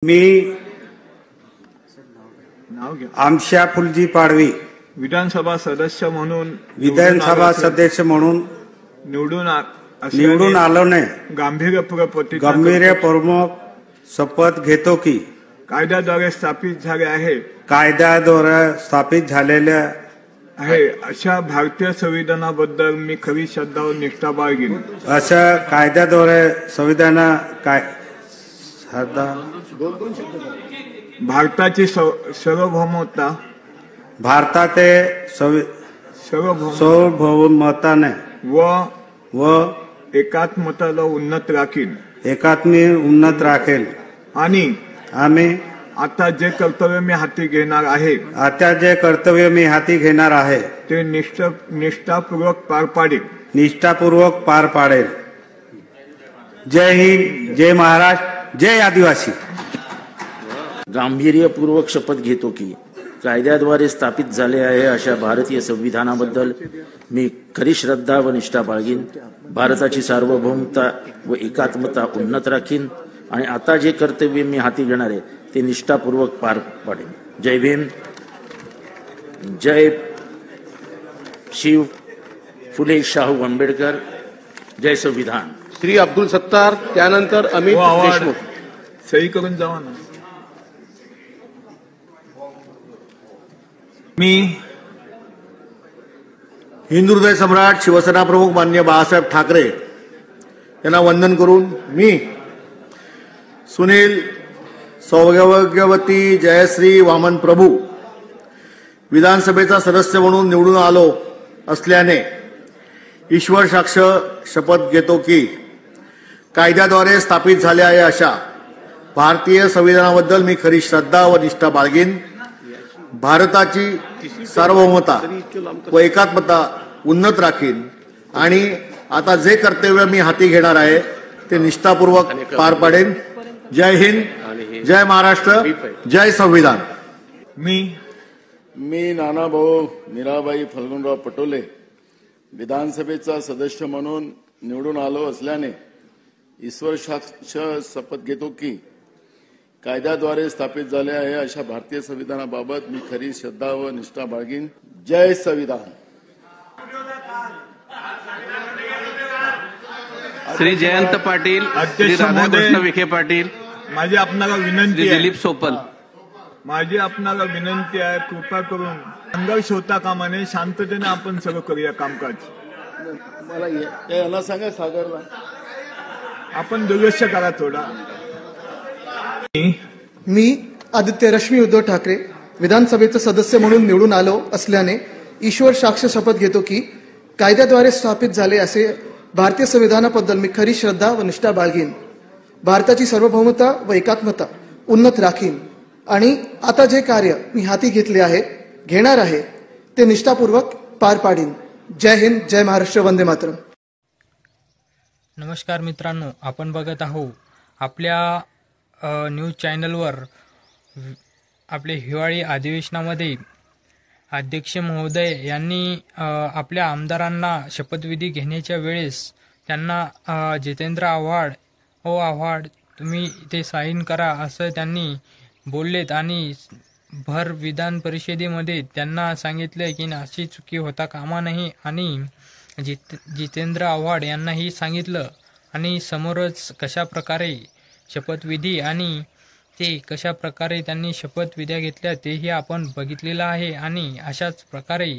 मी आमशा फुलजी पाडवी विधानसभा सदस्य म्हणून निवडून आलो ने गांभीर्यपूर्वक शपथ घेतो की कायद्याद्वारे स्थापित झाले आहे अशा भारतीय संविधानाबद्दल मी खरी श्रद्धा व निष्ठा बाळगीन। अशा कायद्याद्वारे भारताची सार्वभौमता सार्वभौमताने व एकात्मताला उन्नत राखेल आणि आम्ही आता जे कर्तव्य मी हाती घेणार आहे ते निष्ठापूर्वक पार पाडेल। जय हिंद, जय महाराष्ट्र, जय आदिवासी। गांभीर्यपूर्वक शपथ घेतो की कायद्याद्वारे स्थापित झाले आहे अशा भारतीय संविधानाबद्दल मी खरी श्रद्धा व निष्ठा बाळगीन, भारताची सार्वभौमता व एकात्मता उन्नत राखीन आणि आता जे कर्तव्य मी हाती घेणार आहे ते निष्ठापूर्वक पार पाडेन। जय भीम, जय शिव फुले शाहू आंबेडकर, जय संविधान। श्री अब्दुल सत्तार, त्यानंतर अमित देशमुख। सही करून जावा ना। मी हिंदुहृदय सम्राट शिवसेना प्रमुख माननीय बाळासाहेब ठाकरे यांना वंदन करून मी सुनील सौभाग्यवती जयश्री वामन प्रभू विधानसभेचा सदस्य म्हणून निवडून आलो असल्याने ईश्वर साक्ष शपथ घेतो की कायद्याद्वारे स्थापित झाले आहे अशा भारतीय संविधानाबद्दल मी खरी श्रद्धा व निष्ठा बाळगीन, भारताची सार्वभौमता व एकात्मता उन्नत राखीन आणि आता जे कर्तव्य मी हाती घेणार आहे ते निष्ठापूर्वक पार पाडेन। जय हिंद, जय महाराष्ट्र, जय संविधान। मी नानाभाऊ मीराबाई फल्गुनराव पटोले विधानसभेचा सदस्य म्हणून निवडून आलो असल्याने ईश्वर साक्ष शपथ घेतो की कायद्याद्वारे स्थापित झाले आहे अशा भारतीय संविधानाबाबत मी खरी श्रद्धा व निष्ठा बाळगीन। जय संविधान। श्री जयंत पाटील, श्री राधाकृष्ण विखे पाटील, माझी आपणाला विनंती श्री दिलीप सोपल, माझी आपणाला विनंती आहे, कृपा करून संघर्ष होता कामा नये, शांततेने आपण सगळं करूया कामकाज। मला याला सांगा सागरला आपण दुर्लक्ष करा थोडा। मी आदित्य रश्मी उद्धव ठाकरे विधानसभेचे सदस्य म्हणून निवडून आलो असल्याने ईश्वर साक्ष शपथ घेतो की कायद्याद्वारे स्थापित झाले असे भारतीय संविधानाबद्दल मी खरी श्रद्धा व निष्ठा बाळगीन, भारताची सार्वभौमता व एकात्मता उन्नत राखीन आणि आता जे कार्य मी हाती घेणार आहे ते निष्ठापूर्वक पार पाडीन। जय हिंद, जय महाराष्ट्र, वंदे मातरम। नमस्कार मित्रांनो, आपण बघत आहोत आपल्या न्यूज चॅनलवर आपले हिवाळी अधिवेशनामध्ये अध्यक्ष महोदय यांनी आपल्या आमदारांना शपथविधी घेण्याच्या वेळेस त्यांना जितेंद्र आव्हाड तुम्ही इथे साईन करा असं त्यांनी बोललेत आणि भर विधान परिषदेमध्ये त्यांना सांगितले की अशी चुकी होता कामा नाही आणि जितेंद्र आव्हाड यांनाही सांगितलं आणि समोरच कशा प्रकारे शपथविधी आणि ते कशा प्रकारे त्यांनी शपथविध्या घेतल्या तेही आपण बघितलेलं आहे आणि अशाच प्रकारे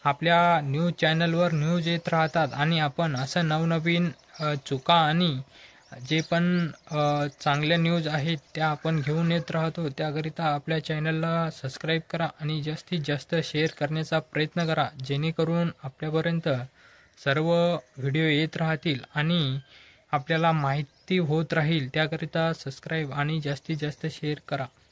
आपल्या न्यूज चॅनलवर न्यूज येत राहतात आणि आपण असं नवनवीन चुका आणि जे पण चांगल्या न्यूज आहेत त्या आपण घेऊन येत राहतो। त्याकरिता आपल्या चॅनलला सबस्क्राईब करा आणि जास्तीत जास्त शेअर करण्याचा प्रयत्न करा जेणेकरून आपल्यापर्यंत सर्व व्हिडिओ येत राहतील आणि आपल्याला माहिती होत राहील। त्याकरिता सबस्क्राईब आणि जास्तीत जास्त शेअर करा।